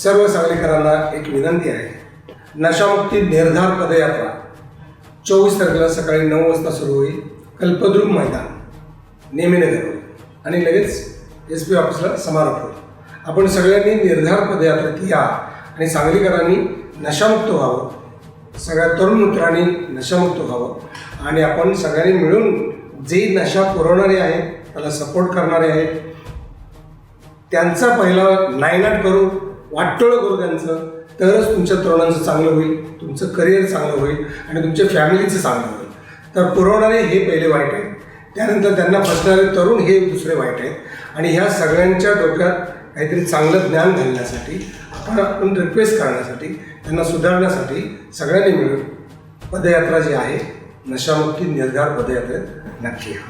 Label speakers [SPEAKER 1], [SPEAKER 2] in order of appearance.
[SPEAKER 1] सर्व सांगलीकरांना एक विनंती आहे, नशामुक्ती निर्धार पदयात्रा 24 तारखेला सकाळी 9 वाजता सुरू होईल. कल्पद्रुम मैदान नेहमीनगरवर आणि लगेच SP ऑफिसला समारोप होईल. आपण सगळ्यांनी निर्धार पदयात्रेत या आणि सांगलीकरांनी नशामुक्त व्हावं, सगळ्या तरुण मित्रांनी नशामुक्त व्हावं आणि आपण सगळ्यांनी मिळून जे नशा पुरवणारे आहेत, त्याला सपोर्ट करणारे आहेत, त्यांचा पहिला नायनाट करू, वाटोळं करू त्यांचं, तरच तुमच्या तरुणांचं चांगलं होईल, तुमचं करिअर चांगलं होईल आणि तुमच्या फॅमिलीचं चांगलं होईल. तर पुरवणारे हे पहिले वाईट आहेत, त्यानंतर त्यांना फसणारे तरुण हे दुसरे वाईट आहेत. आणि ह्या सगळ्यांच्या डोक्यात काहीतरी चांगलं ज्ञान घालण्यासाठी आपण रिक्वेस्ट करण्यासाठी, त्यांना सुधारण्यासाठी सगळ्यांनी मिळून पदयात्रा जी आहे नशामुक्ती निर्धार पदयात्रेत नक्की या.